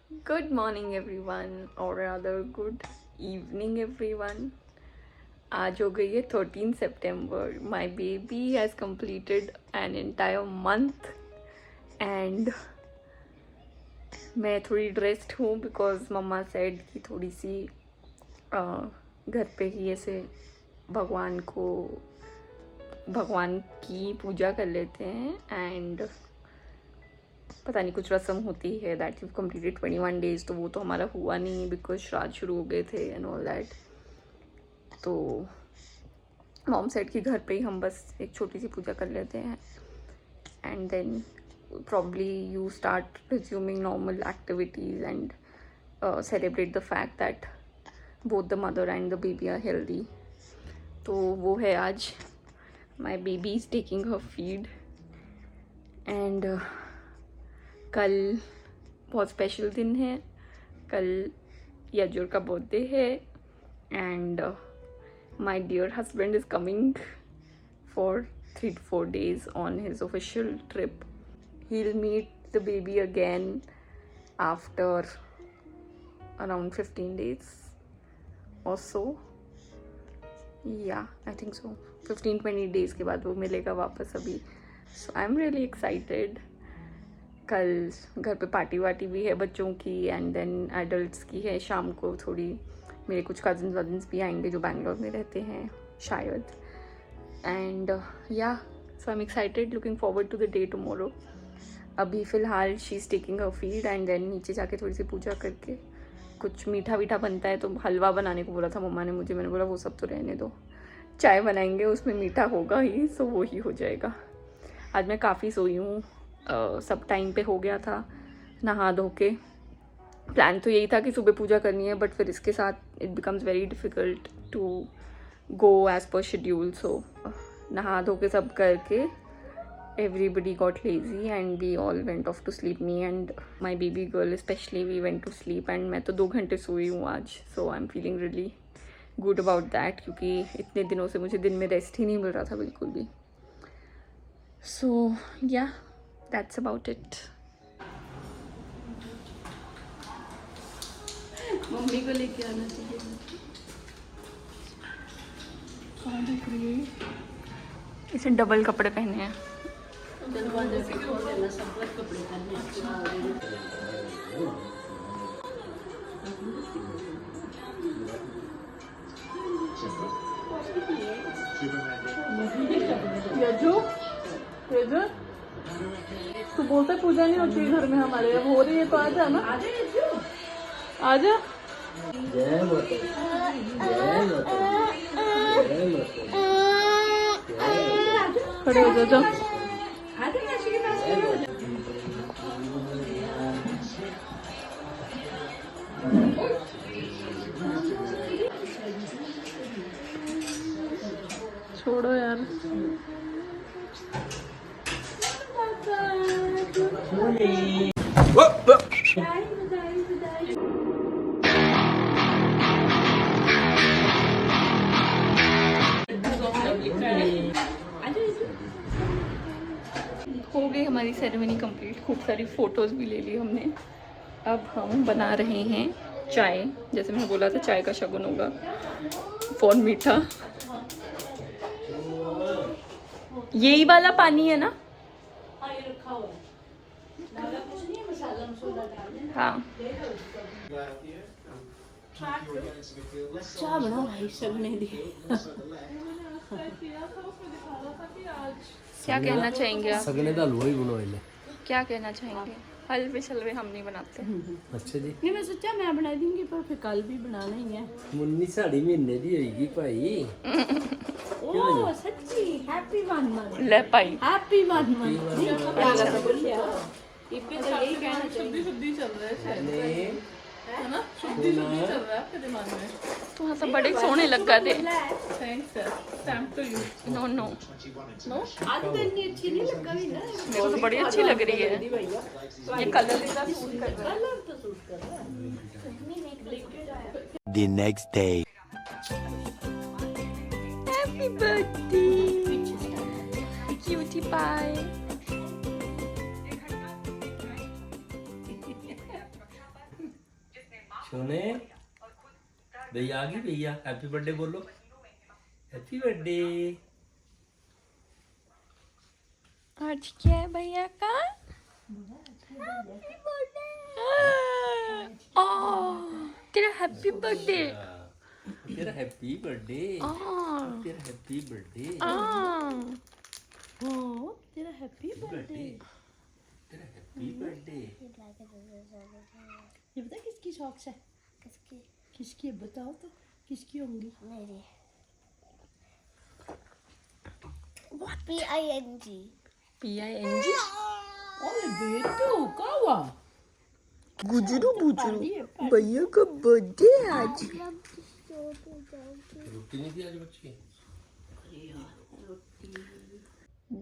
Good morning everyone or rather good evening everyone. आज हो गई है 13 सितंबर. My baby has completed an entire month and मैं थोड़ी ड्रेस्ड हूँ बिकॉज मम्मा सेड कि थोड़ी सी घर पे ही ऐसे भगवान की पूजा कर लेते हैं एंड पता नहीं कुछ रस्म होती है दैट यू कम्प्लीटेड 21 डेज, तो वो तो हमारा हुआ नहीं बिकॉज श्राद्ध शुरू हो गए थे एंड ऑल दैट. तो मॉम सेड कि घर पे ही हम बस एक छोटी सी पूजा कर लेते हैं and then probably you start resuming normal activities and celebrate the fact that both the mother and the baby are healthy. तो वो है आज. My baby is taking her feed and कल बहुत स्पेशल दिन है. कल यजुर का बर्थडे है and my dear husband is coming for 3 to 4 days on his official trip. He'll meet the baby again after around 15 days or so. Yeah, I think so. 15-20 days के बाद वो मिलेगा वापस अभी. So I'm really excited. कल घर पे party वार्टी भी है बच्चों की एंड देन एडल्ट्स की है. शाम को थोड़ी मेरे कुछ कज़न्स भी आएंगे जो बैंगलोर में रहते हैं शायद. And yeah so I am excited, looking forward to the day tomorrow. अभी फ़िलहाल she is taking her feed and then नीचे जाके थोड़ी सी पूजा करके कुछ मीठा वीठा बनता है तो हलवा बनाने को बोला था मम्मा ने मुझे. मैंने बोला वो सब तो रहने दो, चाय बनाएंगे उसमें मीठा होगा ही, सो वो ही हो जाएगा. आज मैं काफ़ी सोई हूँ. सब टाइम पे हो गया था नहा धो के. प्लान तो यही था कि सुबह पूजा करनी है बट फिर इसके साथ it becomes very difficult to go as per schedule. So नहा धो के सब करके everybody got lazy and we all went off to sleep. Me and my baby girl especially, we went to sleep and मैं तो 2 घंटे सोई हूँ आज. so I'm feeling really good about that क्योंकि इतने दिनों से मुझे दिन में रेस्ट ही नहीं मिल रहा था बिल्कुल भी. so yeah, that's about it. Mummy को लेके आना चाहिए. कहाँ दिख रही है? इसे डबल कपड़े पहने हैं. दरवाजे से खोल देना, सब लोग कपड़े पहनने. यजु तू बोलते पूजा नहीं होती घर में हमारे. अब हो रही है तो आजा ना. आजा. खड़े हो जाओ. छोड़ो यार. हो गई हमारी सेरेमनी कंप्लीट. खूब सारी फ़ोटोज़ भी ले ली हमने. अब हम बना रहे हैं चाय. जैसे मैंने बोला था चाय का शगुन होगा फॉर मीठा. यही वाला पानी है ना? हाँ. चाय बना भाई सबने दी. क्या कहना चाहेंगे आप? सगने का हलवा ही बनाओ. क्या कहना चाहेंगे? हलवे शलवे हम नहीं बनाते. अच्छा जी. नहीं, मैं सोचा मैं बना दूंगी पर फिर कल भी बनाना ही है. मुन्नी साड़ी महीने दी होगी भाई. ओह सच्ची. Happy 1 month. ले पाई. Happy 1 month. इब्बे तो यही कहना चाहिए. शुद्धि चल रहा है शायद, ने है ना. शुद्धि चल रहा है आपके दिमाग में. तो हाँ सब बड़े सोने लग गए थे. Thanks sir. Stamp to you. No no, आज तो इतनी अच्छी नहीं लग रही ना. मेरे को तो बड़ी अच्छी लग रही है. ये कलर इतना सूट कर रहा है. कलर तो सूट कर रहा है. The next day. Happy birthday, cutie pie. सोने भैया आ गई भैया हैप्पी बर्थडे बोलो हैप्पी बर्थडे आज क्या है भैया का? तेरा हैप्पी बर्थडे। तेरा हैप्पी बर्थडे तेरा हैप्पी बर्थडे तेरा हैप्पी बर्थडे। तेरा हैप्पी बर्थडे ये बता किसकी शौक है? किसकी बताओ तो किसकी होंगी? मेरी PING PING अरे बेटू क्या हुआ? गुजरू गुजरू भैया का बर्थडे आज। रोटी नहीं दी आज बच्ची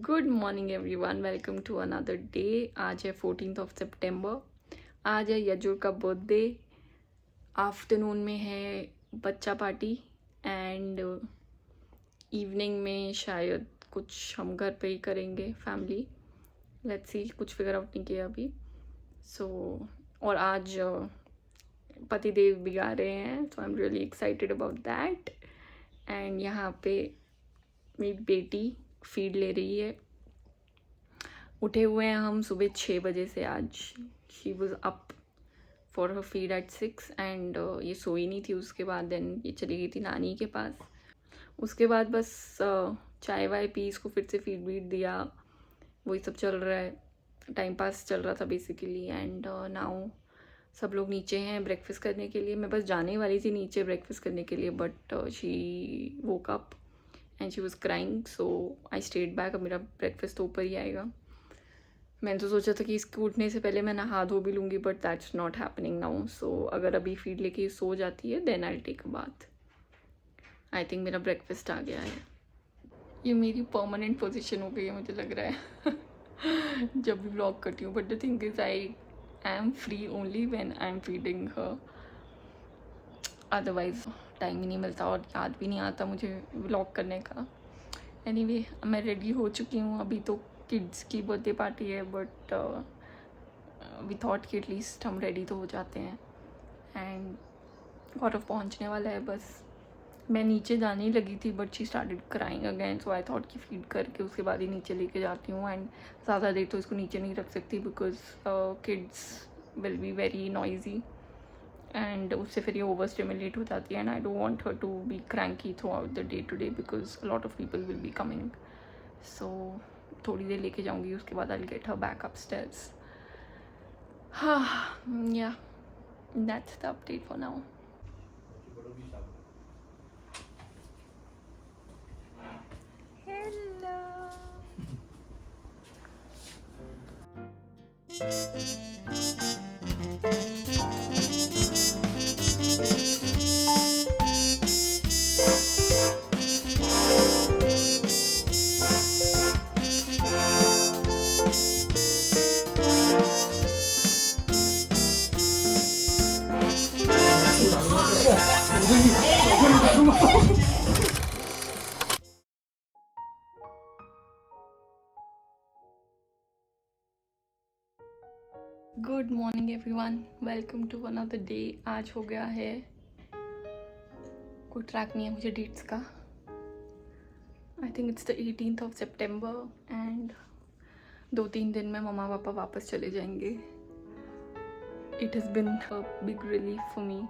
good morning everyone, welcome to another day. आज है 14 सितंबर। आज है यजुर का बर्थडे। आफ्टरनून में है बच्चा पार्टी एंड इवनिंग में शायद कुछ हम घर पे ही करेंगे फैमिली। लेट्स सी, कुछ फिगर आउट नहीं किया अभी। सो और आज पतिदेव भी आ रहे हैं, so I am really excited about that. And यहाँ पे मेरी बेटी फीड ले रही है। उठे हुए हैं हम सुबह 6 बजे से आज। She was up for her feed at 6 and ये सोई नहीं थी। उसके बाद देन ये चली गई थी नानी के पास। उसके बाद बस चाय वाय पी, इसको फिर से फीड वीड दिया, वही सब चल रहा है। टाइम पास चल रहा था बेसिकली। एंड नाउ सब लोग नीचे हैं ब्रेकफास्ट करने के लिए। मैं बस जाने वाली थी नीचे ब्रेकफास्ट करने के लिए, but she woke up and she was crying, so I stayed back. अब मेरा ब्रेकफास्ट तो ऊपर ही आएगा। मैंने तो सोचा था कि इसके उठने से पहले मैं नहा धो भी लूँगी, but that's not happening now. So अगर अभी फीड लेके सो जाती है then I take a bath. I think मेरा ब्रेकफास्ट आ गया है। ये मेरी परमानेंट पोजीशन हो गई है मुझे लग रहा है जब भी व्लॉग करती हूँ। But the thing is I am free only when I am feeding her, otherwise time ही नहीं मिलता और याद भी नहीं आता मुझे व्लॉग करने का। एनीवे मैं रेडी हो चुकी हूँ। अभी तो किड्स की बर्थडे पार्टी है, बट वी थॉट कि एटलीस्ट हम रेडी तो हो जाते हैं। एंड गौरव पहुँचने वाला है बस। मैं नीचे जाने ही लगी थी, but she started crying again, so I thought कि फीड करके उसके बाद ही नीचे लेके जाती हूँ। एंड ज़्यादा देर तो इसको नीचे नहीं रख सकती because kids will be very noisy and उससे फिर ये ओवर स्टिमुलेट हो जाती है। And I don't want her to be cranky throughout the day today because a lot of people will be coming. So थोड़ी देर लेके जाऊँगी, उसके बाद I will get her back upstairs. हाँ या that's the update for now. Good morning everyone, welcome to another day. आज हो गया है, कोई ट्रैक नहीं है मुझे डेट्स का। I think it's the 18th September and 2-3 दिन में मम्मा पापा वापस चले जाएंगे। It has been a big relief for me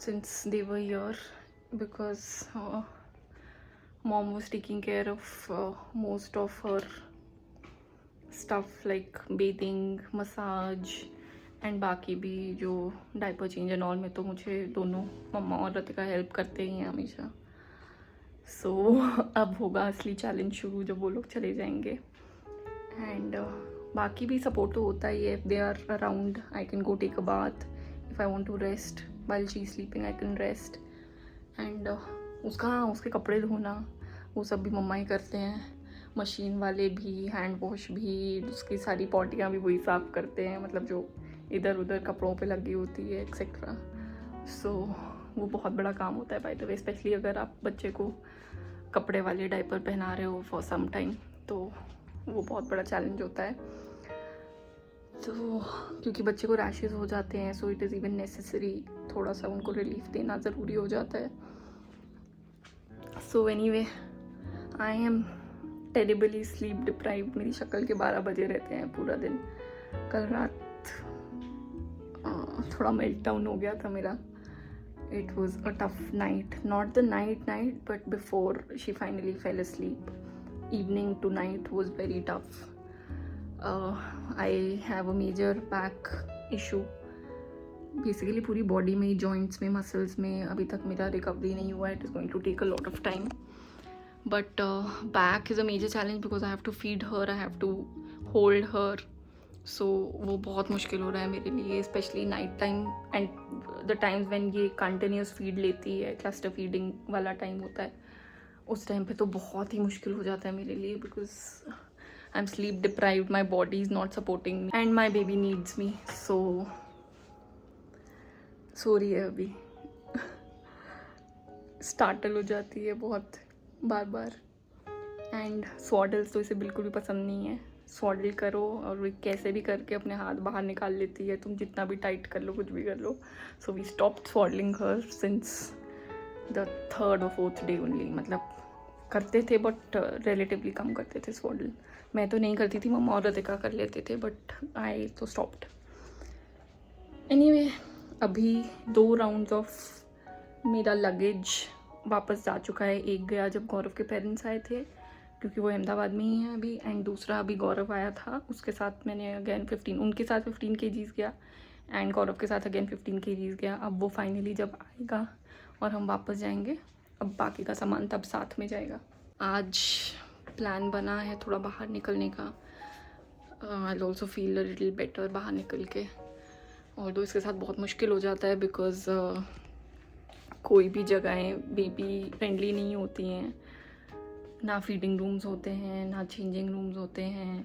since they were here because mom was taking care of most of her stuff like bathing, massage and बाकी भी जो diaper change and all में तो मुझे दोनों मम्मा और रतिका हेल्प करते ही हैं हमेशा। सो अब होगा असली चैलेंज शुरू जब वो लोग चले जाएंगे। एंड बाकी भी सपोर्ट तो होता ही है। If they are around I can go take a bath, if I want to rest while she is sleeping I can rest. And उसके कपड़े धोना वो सब भी मम्मा ही करते हैं, मशीन वाले भी, हैंड वॉश भी, उसकी सारी पॉटियाँ भी वही साफ़ करते हैं, मतलब जो इधर उधर कपड़ों पे लगी होती है एक्सेट्रा। सो वो बहुत बड़ा काम होता है बाय द वे, स्पेशली अगर आप बच्चे को कपड़े वाले डायपर पहना रहे हो फॉर सम टाइम, तो वो बहुत बड़ा चैलेंज होता है। तो क्योंकि बच्चे को रैशेस हो जाते हैं, so it is even necessary थोड़ा सा उनको रिलीफ देना ज़रूरी हो जाता है. So anyway, I am terribly sleep deprived. मेरी शक्ल के 12 बजे रहते हैं पूरा दिन. कल रात थोड़ा मेल्ट डाउन हो गया था मेरा. It was a tough night, not the night, but before she finally fell asleep. Evening to night was very tough. I have a major back issue. Basically पूरी body में, joints में, muscles में अभी तक मेरा recovery नहीं हुआ. It is going to take a lot of time. But back is a major challenge because I have to feed her, I have to hold her. सो वो बहुत मुश्किल हो रहा है मेरे लिए, specially night time and the times when ये continuous feed लेती है, क्लस्टर फीडिंग वाला टाइम होता है, उस टाइम पे तो बहुत ही मुश्किल हो जाता है मेरे लिए because I am sleep deprived, my body is not supporting me and my baby needs me. सो रही है अभी. स्टार्टल हो जाती है बहुत बार बार एंड स्वॉडल्स तो इसे बिल्कुल भी पसंद नहीं है. स्वॉडल करो और वो कैसे भी करके अपने हाथ बाहर निकाल लेती है, तुम जितना भी टाइट कर लो, कुछ भी कर लो. So we stopped swaddling her since the 3rd or 4th day only. मतलब करते थे बट रिलेटिवली कम करते थे स्वॉडल. मैं तो नहीं करती थी, मम्मा और रतिका कर लेते थे, बट आई तो स्टॉप्ड. एनीवे, अभी 2 राउंड्स ऑफ मेरा लगेज वापस जा चुका है. एक गया जब गौरव के पेरेंट्स आए थे, क्योंकि वो अहमदाबाद में ही है अभी, एंड दूसरा अभी गौरव आया था, उसके साथ मैंने अगेन 15 उनके साथ 15 kgs गया एंड गौरव के साथ अगेन 15 kgs गया. अब वो फाइनली जब आएगा और हम वापस जाएंगे, अब बाकी का सामान तब साथ में जाएगा. आज प्लान बना है थोड़ा बाहर निकलने का. I also feel a little better बाहर निकल के. और दो इसके साथ बहुत मुश्किल हो जाता है बिकॉज कोई भी जगहें बेबी फ्रेंडली नहीं होती हैं. ना फीडिंग रूम्स होते हैं, ना चेंजिंग रूम्स होते हैं.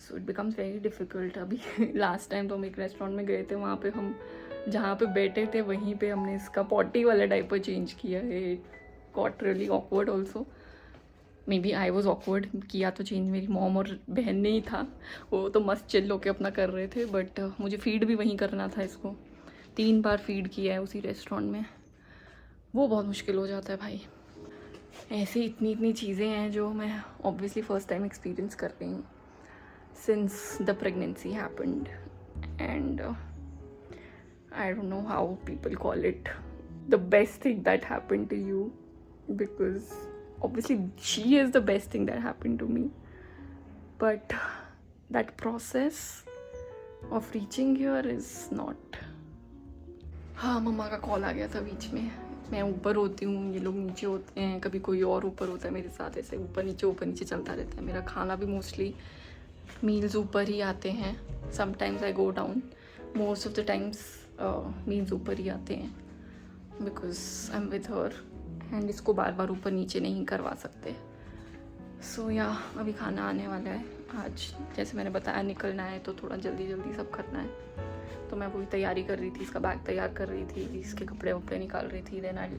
So it becomes very difficult. अभी लास्ट टाइम तो हम एक रेस्टोरेंट में गए थे, वहाँ पे हम जहाँ पे बैठे थे वहीं पे हमने इसका पॉटी वाला डायपर चेंज किया है. It got really awkward also. Maybe I was awkward. किया तो चेंज मेरी मॉम और बहन ने ही था, वो तो मस्त चिल होके अपना कर रहे थे, बट मुझे फीड भी वहीं करना था. इसको 3 बार फीड किया है उसी रेस्टोरेंट में. वो बहुत मुश्किल हो जाता है भाई. ऐसी इतनी चीज़ें हैं जो मैं ऑब्वियसली फ़र्स्ट टाइम एक्सपीरियंस कर रही हूँ since the pregnancy happened. And I don't know how people call it the best thing that happened to you, because obviously she is the best thing that happened to me, but that process of reaching here is not. हाँ, मम्मा का call आ गया था बीच में. मैं ऊपर होती हूँ, ये लोग नीचे होते हैं, कभी कोई और ऊपर होता है मेरे साथ, ऐसे ऊपर नीचे चलता रहता है. मेरा खाना भी मोस्टली मील्स ऊपर ही आते हैं. Sometimes I go down, most of the times meals ऊपर ही आते हैं because I am with her and इसको बार बार ऊपर नीचे नहीं करवा सकते. सो या अभी खाना आने वाला है. आज जैसे मैंने बताया निकलना है तो थोड़ा जल्दी सब करना है. तो मैं वही तैयारी कर रही थी, इसका बैग तैयार कर रही थी, इसके कपड़े वपड़े निकाल रही थी. Then I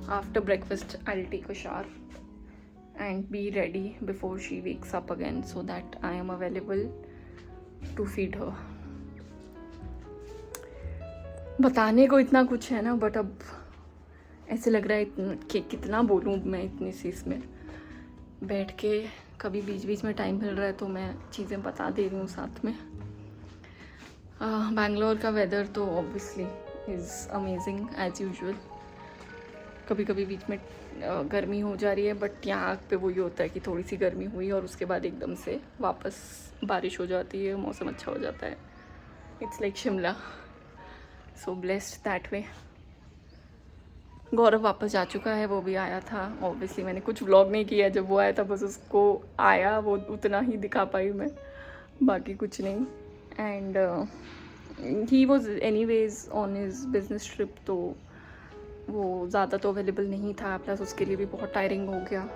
after breakfast I take a shower and be ready before she wakes up again so that I am available to feed her. बताने को इतना कुछ है ना, बट अब ऐसे लग रहा है कि कितना बोलूँ मैं इतनी सी इसमें बैठ के. कभी बीच में टाइम मिल रहा है तो मैं चीज़ें बता दे रही हूँ साथ में. बैंगलोर का वेदर तो obviously is amazing as usual. कभी बीच में गर्मी हो जा रही है, बट यहाँ पे वही होता है कि थोड़ी सी गर्मी हुई और उसके बाद एकदम से वापस बारिश हो जाती है, मौसम अच्छा हो जाता है. It's like Shimla. So blessed that way. Gaurav वापस जा चुका है, वो भी आया था. ऑब्वियसली मैंने कुछ व्लॉग नहीं किया जब वो आया था, बस उसको आया वो उतना ही दिखा पाई मैं, बाकी कुछ नहीं. And he was anyways on his business trip, तो वो ज़्यादा तो अवेलेबल नहीं था. प्लस उसके लिए भी बहुत टायरिंग हो गया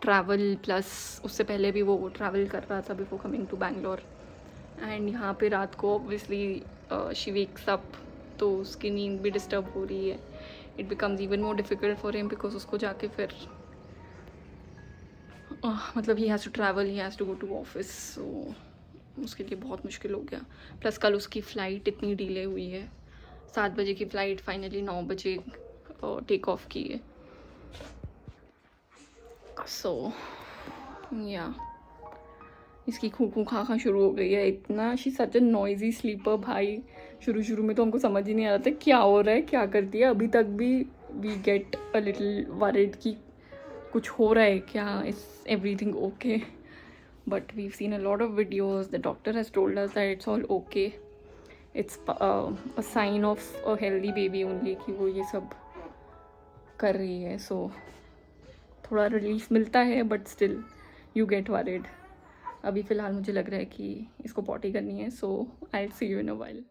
ट्रैवल. प्लस उससे पहले भी वो ट्रैवल कर रहा था before coming to Bangalore. And यहाँ पे रात को ऑब्वियसली शी वेक्स अप, तो उसकी नींद भी डिस्टर्ब हो रही है. It becomes even more difficult for him because उसको जाके फिर मतलब he has to travel, he has to go to office. So उसके लिए बहुत मुश्किल हो गया। प्लस कल उसकी फ़्लाइट इतनी डिले हुई है, 7 बजे की फ़्लाइट फाइनली 9 बजे टेक ऑफ की है। सो या इसकी खू खू खा खा शुरू हो गई है। इतना she such a noisy sleeper भाई। शुरू में तो हमको समझ ही नहीं आ रहा था क्या हो रहा है, क्या करती है। अभी तक भी we get a little worried कि कुछ हो रहा है क्या, is everything okay. But we seen a lot of videos, the doctor has told us that it's all okay, it's a sign of a healthy baby only कि वो ये सब कर रही है। सो थोड़ा रिलीफ मिलता है but still you get worried. अभी फ़िलहाल मुझे लग रहा है कि इसको पॉटी करनी है। So I will see you in a while.